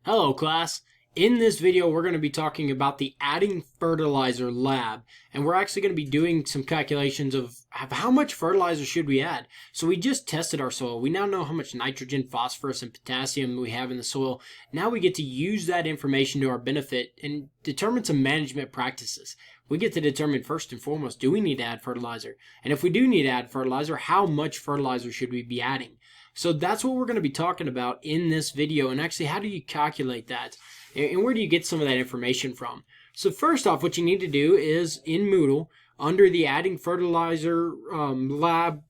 Hello class. In this video we're going to be talking about the Adding Fertilizer Lab, and we're actually going to be doing some calculations of how much fertilizer should we add. So we just tested our soil. We now know how much nitrogen, phosphorus, and potassium we have in the soil. Now we get to use that information to our benefit and determine some management practices. We get to determine first and foremost, do we need to add fertilizer? And if we do need to add fertilizer, how much fertilizer should we be adding? So that's what we're going to be talking about in this video, and actually how do you calculate that? And where do you get some of that information from? So first off, what you need to do is in Moodle, under the Adding Fertilizer Lab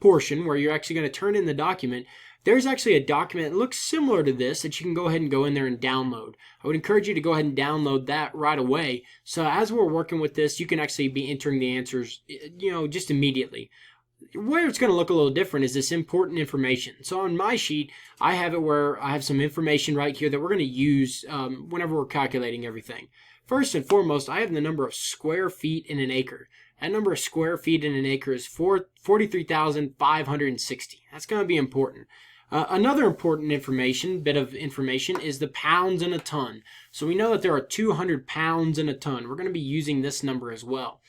portion, where you're actually going to turn in the document, there's actually a document that looks similar to this that you can go ahead and go in there and download. I would encourage you to go ahead and download that right away. So as we're working with this, you can actually be entering the answers, just immediately. Where it's going to look a little different is this important information. So on my sheet, I have it where I have some information right here that we're going to use whenever we're calculating everything. First and foremost, I have the number of square feet in an acre. That number of square feet in an acre is 43,560. That's going to be important. Another important bit of information is the pounds in a ton. So we know that there are 200 pounds in a ton. We're going to be using this number as well.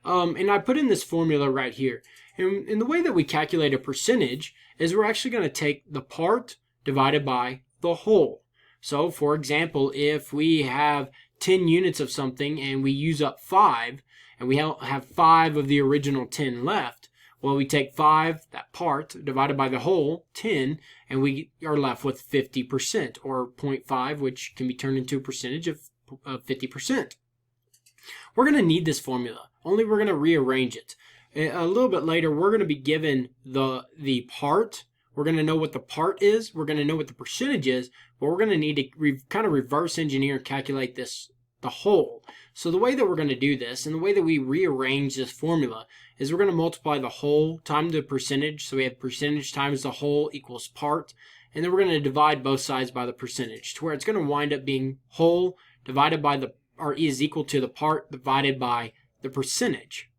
And I put in this formula right here. And the way that we calculate a percentage is we're actually going to take the part divided by the whole. So for example, if we have 10 units of something and we use up 5, and we have 5 of the original 10 left, well, we take 5, that part, divided by the whole, 10, and we are left with 50%, or 0.5, which can be turned into a percentage of 50%. We're going to need this formula, only we're going to rearrange it. A little bit later, we're going to be given the part. We're going to know what the part is. We're going to know what the percentage is. But we're going to need to kind of reverse engineer and calculate the whole. So the way that we're going to do this, and the way that we rearrange this formula, is we're going to multiply the whole times the percentage. So we have percentage times the whole equals part. And then we're going to divide both sides by the percentage, to where it's going to wind up being whole divided by or is equal to the part divided by the percentage.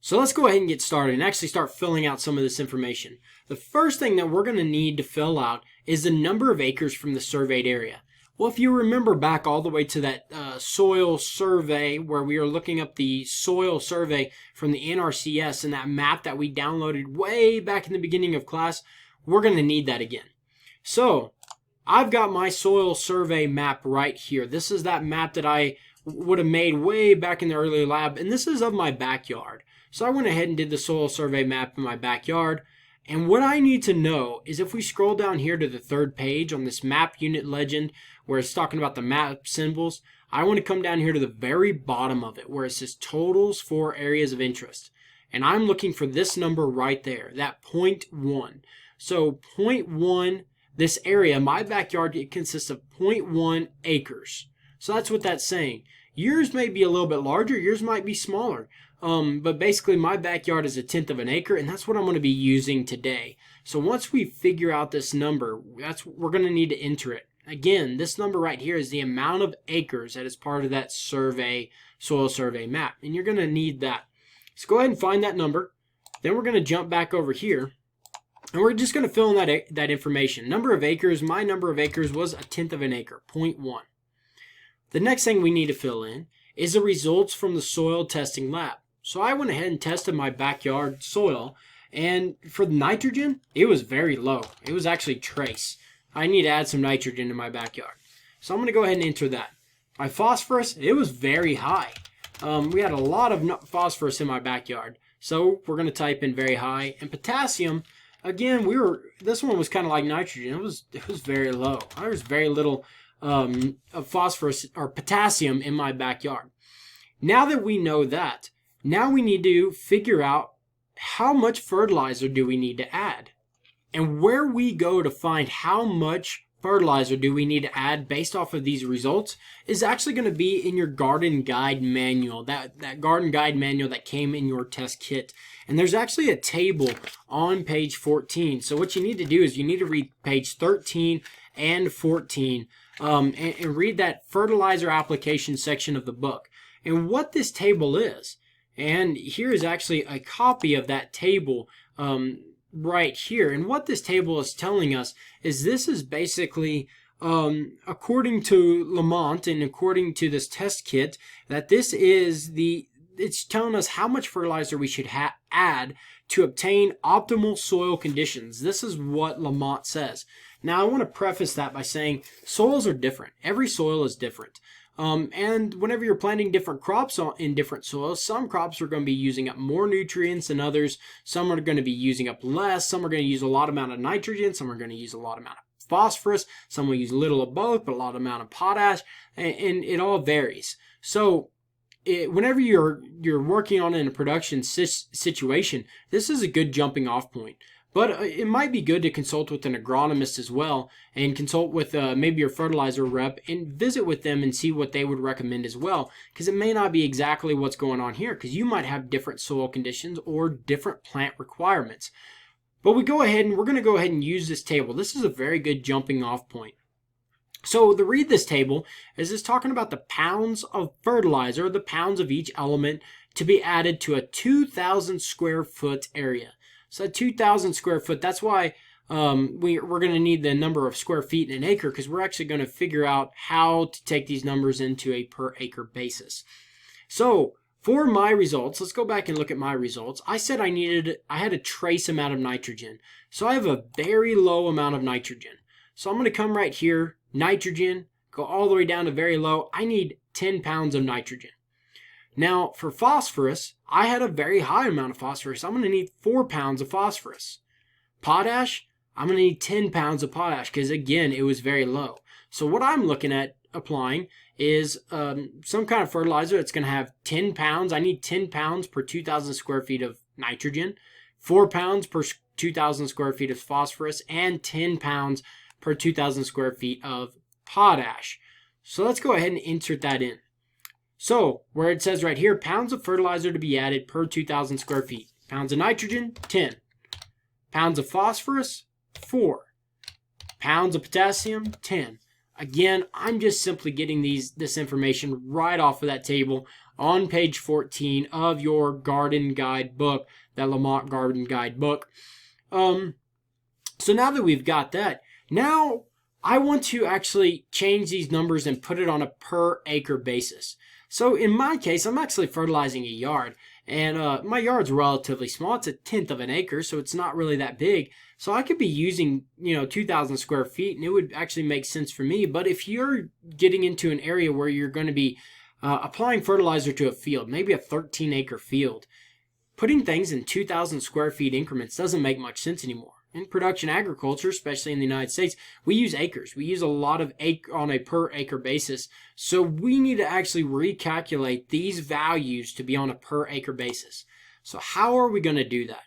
So let's go ahead and get started and actually start filling out some of this information. The first thing that we're going to need to fill out is the number of acres from the surveyed area. Well, if you remember back all the way to that soil survey where we are looking up the soil survey from the NRCS and that map that we downloaded way back in the beginning of class, we're going to need that again. So I've got my soil survey map right here. This is that map that I would have made way back in the early lab, and this is of my backyard. So I went ahead and did the soil survey map in my backyard. And what I need to know is if we scroll down here to the third page on this map unit legend where it's talking about the map symbols, I want to come down here to the very bottom of it where it says totals for areas of interest. And I'm looking for this number right there, that 0.1. So 0.1, this area, my backyard, it consists of 0.1 acres. So that's what that's saying. Yours may be a little bit larger, yours might be smaller. But basically my backyard is 1/10 of an acre, and that's what I'm going to be using today. So once we figure out this number, we're going to need to enter it. Again, this number right here is the amount of acres that is part of that soil survey map, and you're going to need that. So go ahead and find that number. Then we're going to jump back over here, and we're just going to fill in that information. Number of acres, my number of acres was 1/10 of an acre, 0.1. The next thing we need to fill in is the results from the soil testing lab. So I went ahead and tested my backyard soil, and for the nitrogen, it was very low. It was actually trace. I need to add some nitrogen in my backyard. So I'm going to go ahead and enter that. My phosphorus, it was very high. We had a lot of phosphorus in my backyard. So we're going to type in very high. And potassium, again, this one was kind of like nitrogen. It was very low. There was very little of phosphorus or potassium in my backyard. Now that we know that, now we need to figure out how much fertilizer do we need to add. And where we go to find how much fertilizer do we need to add based off of these results is actually going to be in your garden guide manual, that garden guide manual that came in your test kit. And there's actually a table on page 14. So what you need to do is you need to read page 13 and 14 and read that fertilizer application section of the book. And what this table is, and here is actually a copy of that table right here. And what this table is telling us is this is basically according to Lamont and according to this test kit, that this is it's telling us how much fertilizer we should add to obtain optimal soil conditions. This is what Lamont says. Now, I want to preface that by saying soils are different. Every soil is different. And whenever you're planting different crops in different soils, some crops are going to be using up more nutrients than others. Some are going to be using up less. Some are going to use a lot amount of nitrogen. Some are going to use a lot amount of phosphorus. Some will use little of both, but a lot amount of potash, and it all varies. So whenever you're working on in a production situation, this is a good jumping off point. But it might be good to consult with an agronomist as well, and consult with maybe your fertilizer rep and visit with them and see what they would recommend as well, because it may not be exactly what's going on here, because you might have different soil conditions or different plant requirements. But we're going to go ahead and use this table. This is a very good jumping off point. So to read this table is it's talking about the pounds of fertilizer, the pounds of each element to be added to a 2,000 square foot area. So 2,000 square foot, that's why we're going to need the number of square feet in an acre, because we're actually going to figure out how to take these numbers into a per acre basis. So for my results, let's go back and look at my results. I said I had a trace amount of nitrogen. So I have a very low amount of nitrogen. So I'm going to come right here, nitrogen, go all the way down to very low. I need 10 pounds of nitrogen. Now, for phosphorus, I had a very high amount of phosphorus. I'm going to need 4 pounds of phosphorus. Potash, I'm going to need 10 pounds of potash because, again, it was very low. So what I'm looking at applying is some kind of fertilizer that's going to have 10 pounds. I need 10 pounds per 2,000 square feet of nitrogen, 4 pounds per 2,000 square feet of phosphorus, and 10 pounds per 2,000 square feet of potash. So let's go ahead and insert that in. So, where it says right here, pounds of fertilizer to be added per 2,000 square feet. Pounds of nitrogen, 10. Pounds of phosphorus, 4. Pounds of potassium, 10. Again, I'm just simply getting this information right off of that table on page 14 of your garden guide book, that Lamont Garden Guide book. So now that we've got that, now I want to actually change these numbers and put it on a per acre basis. So in my case, I'm actually fertilizing a yard, and my yard's relatively small. It's 1/10 of an acre, so it's not really that big. So I could be using, 2,000 square feet, and it would actually make sense for me. But if you're getting into an area where you're going to be applying fertilizer to a field, maybe a 13-acre field, putting things in 2,000 square feet increments doesn't make much sense anymore. In production agriculture, especially in the United States, we use acres. We use a lot of on a per acre basis. So we need to actually recalculate these values to be on a per acre basis. So how are we going to do that?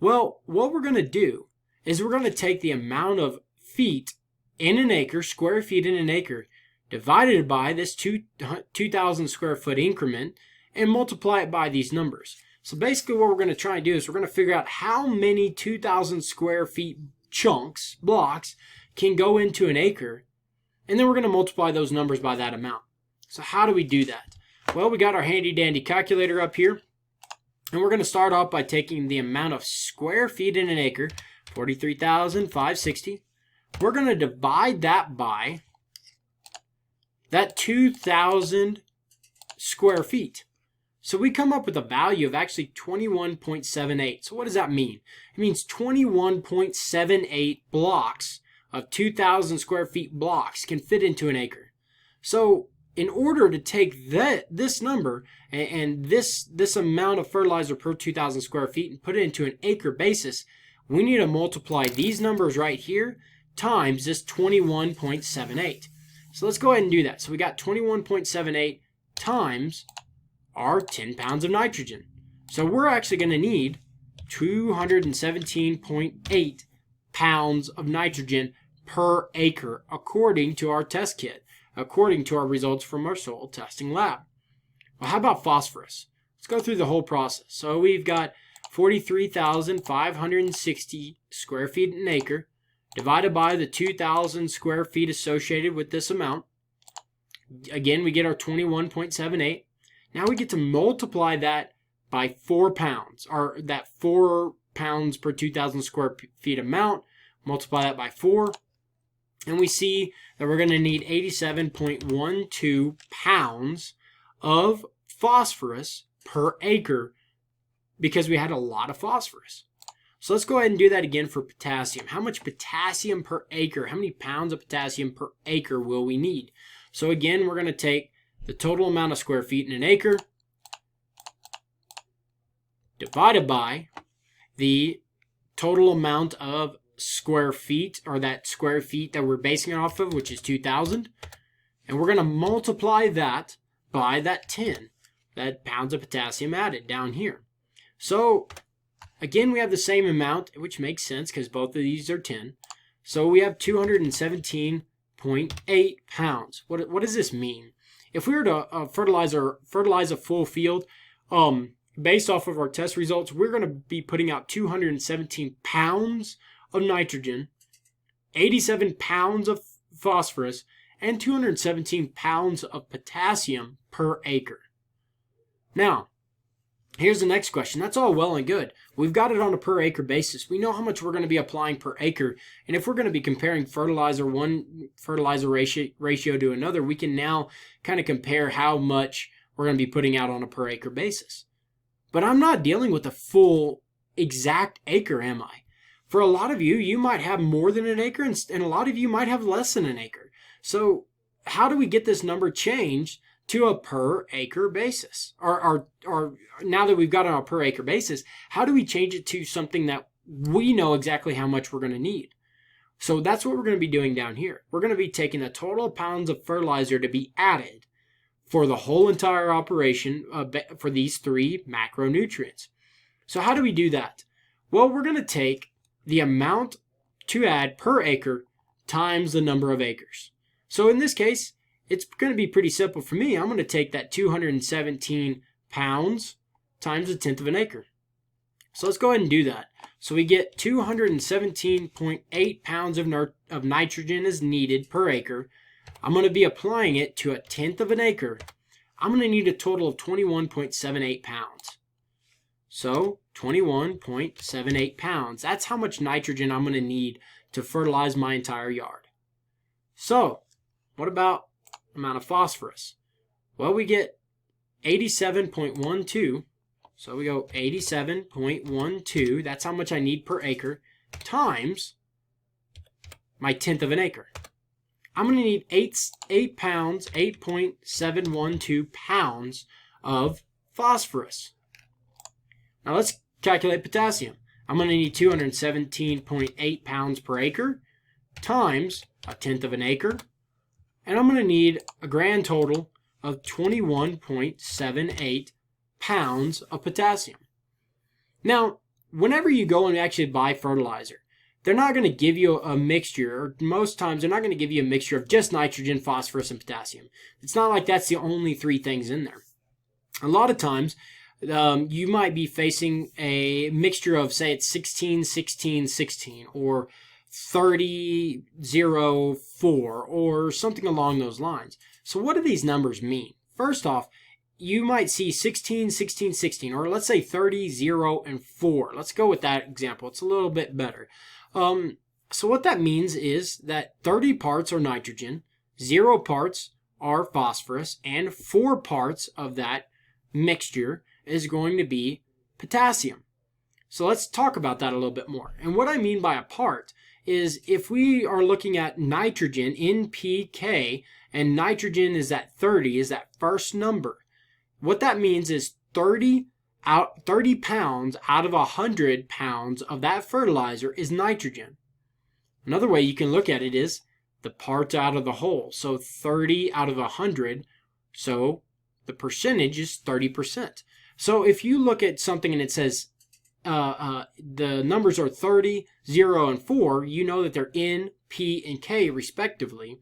Well, what we're going to do is we're going to take the amount of feet in an acre, square feet in an acre, divided by this 2,000 square foot increment, and multiply it by these numbers. So basically what we're going to try and do is we're going to figure out how many 2,000 square feet chunks, blocks, can go into an acre, and then we're going to multiply those numbers by that amount. So how do we do that? Well, we got our handy dandy calculator up here, and we're going to start off by taking the amount of square feet in an acre, 43,560. We're going to divide that by that 2,000 square feet. So we come up with a value of actually 21.78. So what does that mean? It means 21.78 blocks of 2,000 square feet blocks can fit into an acre. So in order to take this number and this amount of fertilizer per 2,000 square feet and put it into an acre basis, we need to multiply these numbers right here times this 21.78. So let's go ahead and do that. So we got 21.78 times our 10 pounds of nitrogen. So we're actually going to need 217.8 pounds of nitrogen per acre according to our test kit, according to our results from our soil testing lab. Well, how about phosphorus? Let's go through the whole process. So we've got 43,560 square feet an acre divided by the 2,000 square feet associated with this amount. Again, we get our 21.78. Now we get to multiply that by 4 pounds, or that 4 pounds per 2,000 square feet amount, multiply that by 4, And we see that we're going to need 87.12 pounds of phosphorus per acre because we had a lot of phosphorus. So let's go ahead and do that again for potassium. How much potassium per acre, how many pounds of potassium per acre will we need? So again, we're going to take the total amount of square feet in an acre divided by the total amount of square feet, or that square feet that we're basing it off of, which is 2,000. And we're going to multiply that by that 10, that pounds of potassium added down here. So again, we have the same amount, which makes sense because both of these are 10. So we have 217.8 pounds. What does this mean? If we were to fertilize a full field, based off of our test results, we're going to be putting out 217 pounds of nitrogen, 87 pounds of phosphorus, and 217 pounds of potassium per acre. Now, here's the next question. That's all well and good. We've got it on a per acre basis. We know how much we're going to be applying per acre. And if we're going to be comparing one fertilizer ratio to another, we can now kind of compare how much we're going to be putting out on a per acre basis. But I'm not dealing with a full exact acre, am I? For a lot of you, you might have more than an acre, and a lot of you might have less than an acre. So how do we get this number changed to a per acre basis? Or now that we've got it on a per acre basis, how do we change it to something that we know exactly how much we're going to need? So that's what we're going to be doing down here. We're going to be taking the total pounds of fertilizer to be added for the whole entire operation for these three macronutrients. So how do we do that? Well, we're going to take the amount to add per acre times the number of acres. So in this case, it's going to be pretty simple for me. I'm going to take that 217 pounds times a tenth of an acre. So let's go ahead and do that. So we get 217.8 pounds of nitrogen is needed per acre. I'm going to be applying it to a tenth of an acre. I'm going to need a total of 21.78 pounds. So 21.78 pounds. That's how much nitrogen I'm going to need to fertilize my entire yard. So what about amount of phosphorus? Well, we get 87.12. So we go 87.12. That's how much I need per acre times my tenth of an acre. I'm going to need 8.712 pounds of phosphorus. Now let's calculate potassium. I'm going to need 217.8 pounds per acre times a tenth of an acre. And I'm going to need a grand total of 21.78 pounds of potassium. Now, whenever you go and actually buy fertilizer, they're not going to give you a mixture, or most times they're not going to give you a mixture of just nitrogen, phosphorus, and potassium. It's not like that's the only three things in there. A lot of times, you might be facing a mixture of, say, it's 16, 16, 16, or 30, 0, 4, or something along those lines. So what do these numbers mean? First off, you might see 16, 16, 16, or let's say 30, 0, and 4. Let's go with that example. It's a little bit better. So what that means is that 30 parts are nitrogen, 0 parts are phosphorus, and 4 parts of that mixture is going to be potassium. So let's talk about that a little bit more. And what I mean by a part is if we are looking at nitrogen, NPK, and nitrogen is that 30, is that first number. What that means is 30 pounds out of 100 pounds of that fertilizer is nitrogen. Another way you can look at it is the parts out of the whole. So 30 out of 100, so the percentage is 30%. So if you look at something and it says the numbers are 30, 0, and 4, you know that they're N, P, and K respectively.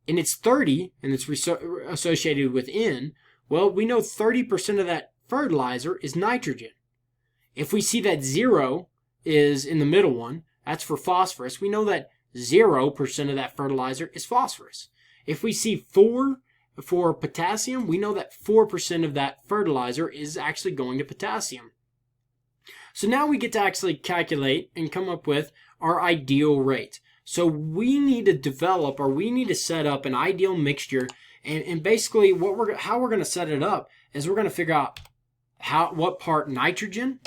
And it's 30, and it's associated with N. Well, we know 30% of that fertilizer is nitrogen. If we see that 0 is in the middle one, that's for phosphorus, we know that 0% of that fertilizer is phosphorus. If we see 4 for potassium, we know that 4% of that fertilizer is actually going to potassium. So now we get to actually calculate and come up with our ideal rate. So we need to develop, or we need to set up an ideal mixture. And basically how we're going to set it up is we're going to figure out what part nitrogen,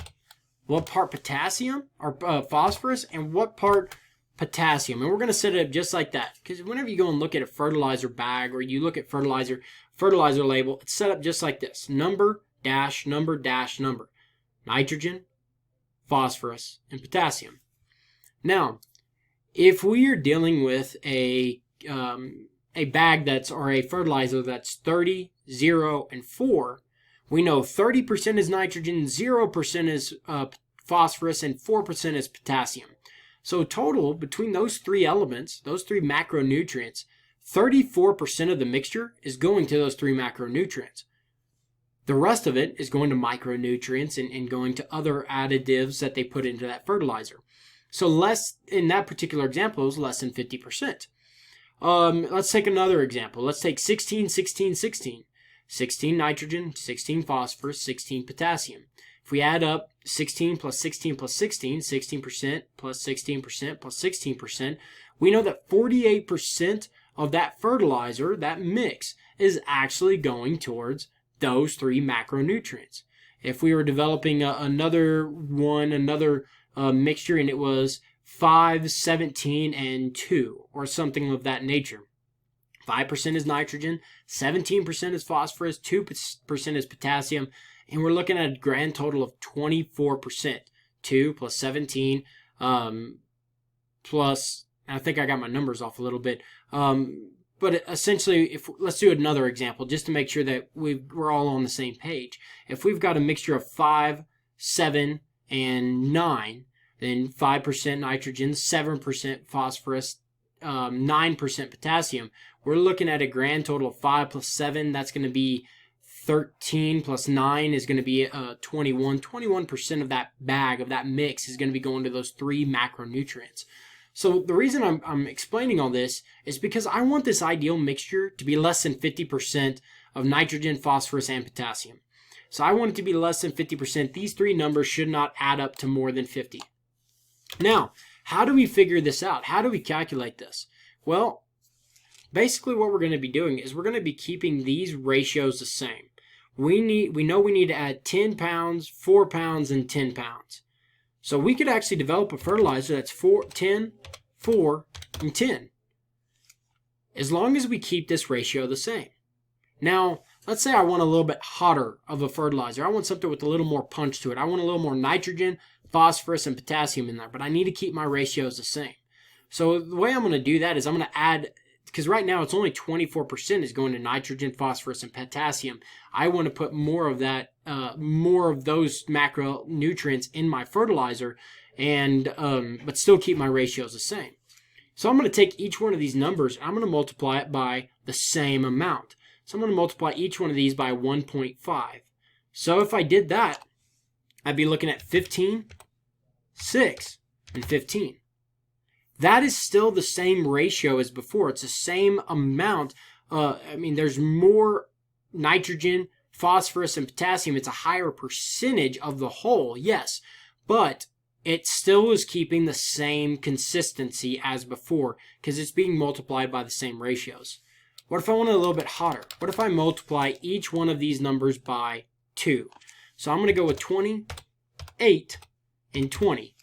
what part potassium or phosphorus, and what part potassium. And we're going to set it up just like that. Because whenever you go and look at a fertilizer bag, or you look at fertilizer label, it's set up just like this. Number, dash, number, dash, number. Nitrogen, phosphorus, and potassium. Now, if we are dealing with a bag or a fertilizer that's 30, 0, and 4, we know 30% is nitrogen, 0% is phosphorus, and 4% is potassium. So total, between those three elements, those three macronutrients, 34% of the mixture is going to those three macronutrients. The rest of it is going to micronutrients and going to other additives that they put into that fertilizer. So in that particular example, it was less than 50%. Let's take another example. Let's take 16, 16, 16. 16 nitrogen, 16 phosphorus, 16 potassium. If we add up 16 plus 16 plus 16, 16% plus 16% plus 16%, we know that 48% of that fertilizer, that mix, is actually going towards those three macronutrients. If we were developing another mixture and it was 5, 17, and 2, or something of that nature. 5% is nitrogen, 17% is phosphorus, 2% is potassium, and we're looking at a grand total of 24%. 2 plus 17 plus, I think I got my numbers off a little bit, but essentially, let's do another example just to make sure that we're all on the same page. If we've got a mixture of 5, 7, and 9, then 5% nitrogen, 7% phosphorus, 9% potassium. We're looking at a grand total of 5 plus 7. That's going to be 13 plus 9 is going to be 21. 21% of that bag, of that mix, is going to be going to those three macronutrients. So the reason I'm explaining all this is because I want this ideal mixture to be less than 50% of nitrogen, phosphorus, and potassium. So I want it to be less than 50%. These three numbers should not add up to more than 50. Now, how do we figure this out? How do we calculate this? Well, basically what we're going to be doing is we're going to be keeping these ratios the same. We know we need to add 10 pounds, 4 pounds, and 10 pounds. So we could actually develop a fertilizer that's 10, 4, and 10. As long as we keep this ratio the same. Now, let's say I want a little bit hotter of a fertilizer. I want something with a little more punch to it. I want a little more nitrogen, phosphorus, and potassium in there, but I need to keep my ratios the same. So the way I'm going to do that is I'm going to add, because right now it's only 24% is going to nitrogen, phosphorus, and potassium. I want to put more of that, more of those macronutrients in my fertilizer, and but still keep my ratios the same. So I'm going to take each one of these numbers, I'm going to multiply it by the same amount. So I'm going to multiply each one of these by 1.5. So if I did that, I'd be looking at 15, 6, and 15. That is still the same ratio as before. It's the same amount. There's more nitrogen, phosphorus, and potassium. It's a higher percentage of the whole, yes. But it still is keeping the same consistency as before because it's being multiplied by the same ratios. What if I want it a little bit hotter? What if I multiply each one of these numbers by 2? So I'm going to go with 20, 8, and 20.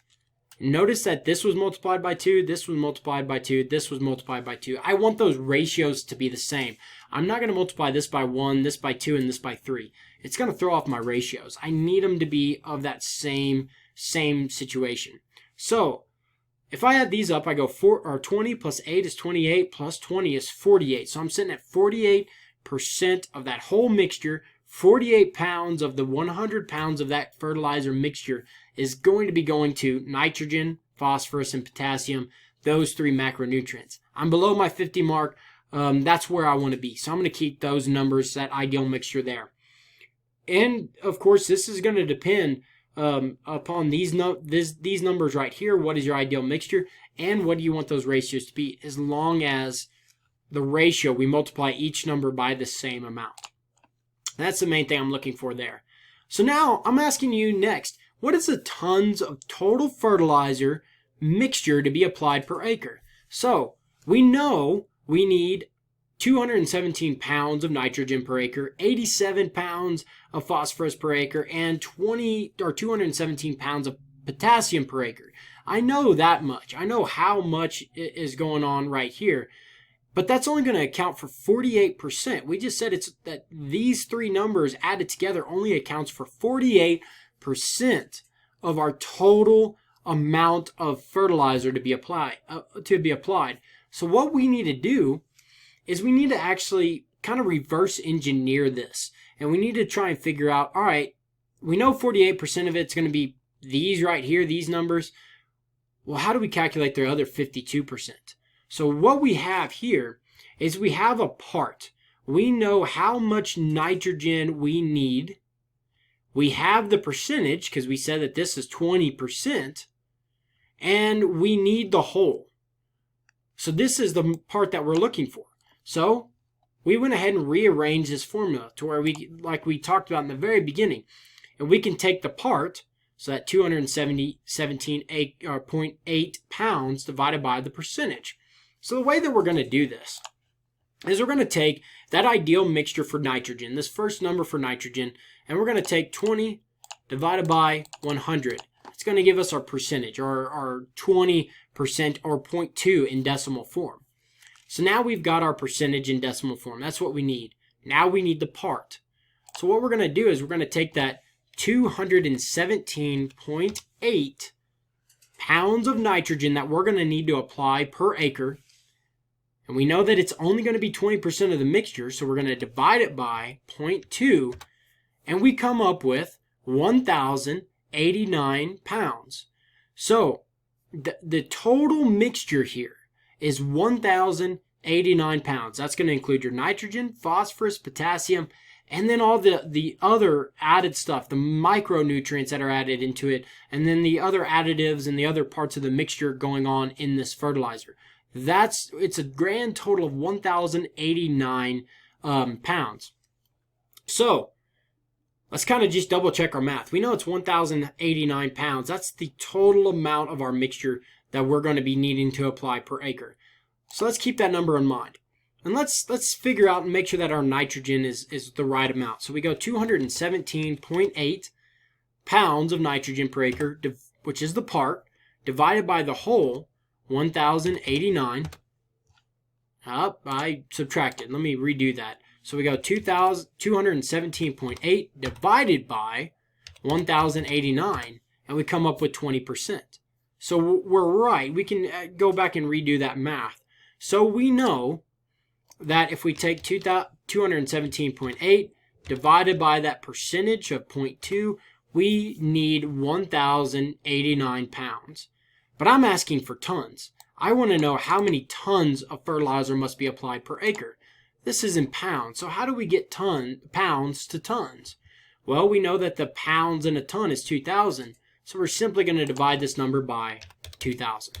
Notice that this was multiplied by 2, this was multiplied by 2, this was multiplied by 2. I want those ratios to be the same. I'm not going to multiply this by 1, this by 2, and this by 3. It's going to throw off my ratios. I need them to be of that same situation. So if I add these up, I go 20 plus 8 is 28 plus 20 is 48. So I'm sitting at 48% of that whole mixture. 48 pounds of the 100 pounds of that fertilizer mixture is going to be going to nitrogen, phosphorus, and potassium, those three macronutrients. I'm below my 50 mark. That's where I want to be. So I'm going to keep those numbers, that ideal mixture there. And, of course, this is going to depend upon these numbers right here. What is your ideal mixture? And what do you want those ratios to be? As long as the ratio, we multiply each number by the same amount. That's the main thing I'm looking for there. So now I'm asking you next, what is the tons of total fertilizer mixture to be applied per acre? So we know we need 217 pounds of nitrogen per acre, 87 pounds of phosphorus per acre, and 217 pounds of potassium per acre. I know that much. I know how much is going on right here. But that's only going to account for 48%. We just said it's that these three numbers added together only accounts for 48% of our total amount of fertilizer to be applied. So what we need to do is we need to actually kind of reverse engineer this. And we need to try and figure out, all right, we know 48% of it's going to be these right here, these numbers. Well, how do we calculate the other 52%? So what we have here is we have a part. We know how much nitrogen we need. We have the percentage because we said that this is 20%. And we need the whole. So this is the part that we're looking for. So we went ahead and rearranged this formula to where like we talked about in the very beginning. And we can take the part, so that 217.8 pounds divided by the percentage. So the way that we're going to do this is we're going to take that ideal mixture for nitrogen, this first number for nitrogen, and we're going to take 20 divided by 100. It's going to give us our percentage, or our 20% or 0.2 in decimal form. So now we've got our percentage in decimal form. That's what we need. Now we need the part. So what we're going to do is we're going to take that 217.8 pounds of nitrogen that we're going to need to apply per acre. And we know that it's only going to be 20% of the mixture, so we're going to divide it by 0.2, and we come up with 1,089 pounds. So the total mixture here is 1,089 pounds. That's going to include your nitrogen, phosphorus, potassium, and then all the other added stuff, the micronutrients that are added into it, and then the other additives and the other parts of the mixture going on in this fertilizer. It's a grand total of 1,089 pounds. So let's kind of just double check our math. We know it's 1,089 pounds. That's the total amount of our mixture that we're going to be needing to apply per acre. So let's keep that number in mind. And let's figure out and make sure that our nitrogen is the right amount. So we go 217.8 pounds of nitrogen per acre, which is the part, divided by the whole, 1,089. I subtracted. Let me redo that. So we go 217.8 divided by 1,089, and we come up with 20%. So we're right. We can go back and redo that math. So we know that if we take 217.8 divided by that percentage of 0.2, we need 1,089 pounds. But I'm asking for tons. I want to know how many tons of fertilizer must be applied per acre. This is in pounds. So how do we get pounds to tons? Well, we know that the pounds in a ton is 2,000. So we're simply going to divide this number by 2,000.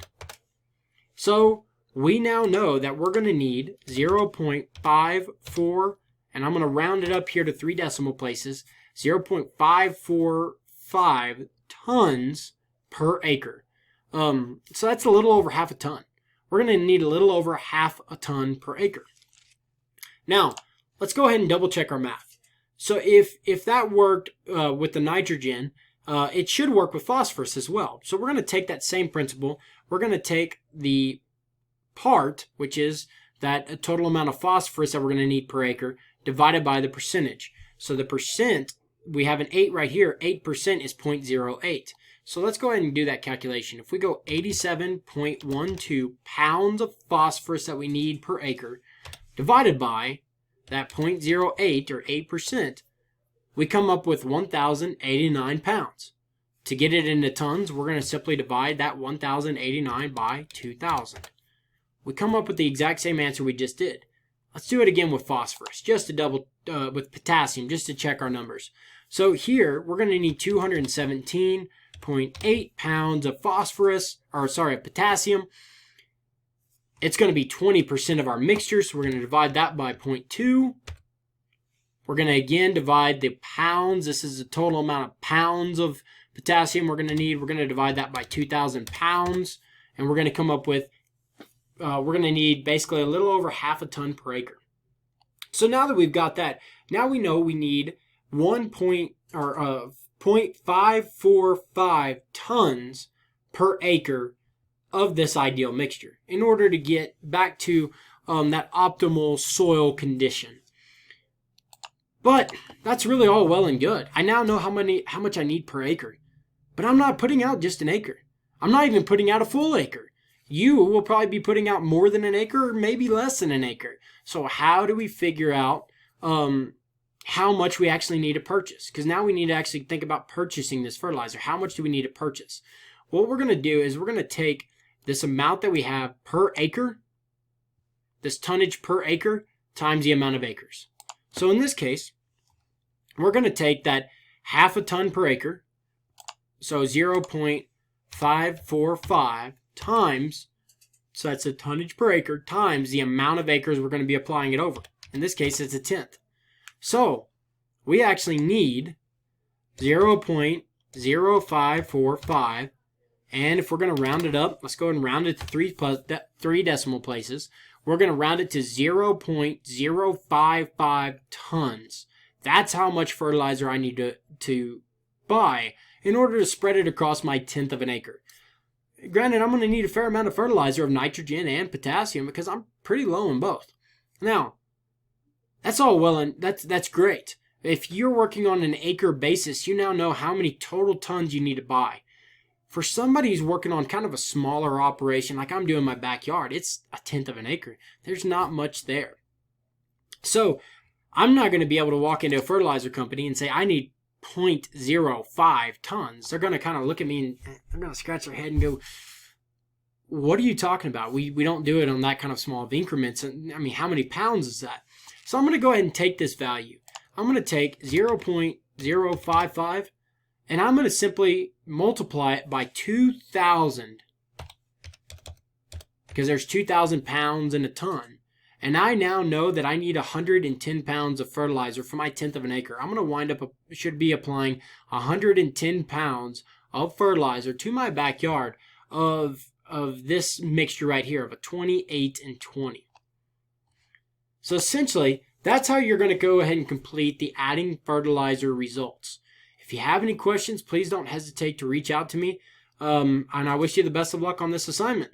So we now know that we're going to need 0.54, and I'm going to round it up here to 3 decimal places, 0.545 tons per acre. So that's a little over half a ton. We're going to need a little over half a ton per acre. Now, let's go ahead and double check our math. So if that worked with the nitrogen, it should work with phosphorus as well. So we're going to take that same principle. We're going to take the part, which is that total amount of phosphorus that we're going to need per acre, divided by the percentage. So the percent, we have an 8 right here. 8% is 0.08. So let's go ahead and do that calculation. If we go 87.12 pounds of phosphorus that we need per acre, divided by that 0.08 or 8%, we come up with 1,089 pounds. To get it into tons, we're going to simply divide that 1,089 by 2,000. We come up with the exact same answer we just did. Let's do it again with phosphorus, just to with potassium, just to check our numbers. So here, we're going to need 217.8 pounds of potassium. It's going to be 20% of our mixture, so we're going to divide that by 0.2. We're going to again divide the pounds. This is the total amount of pounds of potassium we're going to need. We're going to divide that by 2,000 pounds, and we're going to come up with we're going to need basically a little over half a ton per acre. So now that we've got that, now we know we need 0.545 tons per acre of this ideal mixture in order to get back to that optimal soil condition. But that's really all well and good. I now know how much I need per acre. But I'm not putting out just an acre. I'm not even putting out a full acre. You will probably be putting out more than an acre or maybe less than an acre. So how do we figure out how much we actually need to purchase? Because now we need to actually think about purchasing this fertilizer. How much do we need to purchase? What we're going to do is we're going to take this amount that we have per acre, this tonnage per acre, times the amount of acres. So in this case, we're going to take that half a ton per acre, so 0.545 times, so that's a tonnage per acre, times the amount of acres we're going to be applying it over. In this case, it's a tenth. So we actually need 0.0545, and if we're going to round it up, let's go ahead and round it to three decimal places. We're going to round it to 0.055 tons. That's how much fertilizer I need to buy in order to spread it across my tenth of an acre. Granted, I'm going to need a fair amount of fertilizer of nitrogen and potassium because I'm pretty low in both. Now, that's all well and that's great. If you're working on an acre basis, you now know how many total tons you need to buy. For somebody who's working on kind of a smaller operation, like I'm doing in my backyard, it's a tenth of an acre. There's not much there. So I'm not going to be able to walk into a fertilizer company and say, I need 0.05 tons. They're going to kind of look at me and they're going to scratch their head and go, what are you talking about? We don't do it on that kind of small of increments. I mean, how many pounds is that? So I'm going to go ahead and take this value. I'm going to take 0.055 and I'm going to simply multiply it by 2,000 because there's 2,000 pounds in a ton. And I now know that I need 110 pounds of fertilizer for my tenth of an acre. I'm going to should be applying 110 pounds of fertilizer to my backyard of this mixture right here of a 28 and 20. So essentially, that's how you're going to go ahead and complete the adding fertilizer results. If you have any questions, please don't hesitate to reach out to me. And I wish you the best of luck on this assignment.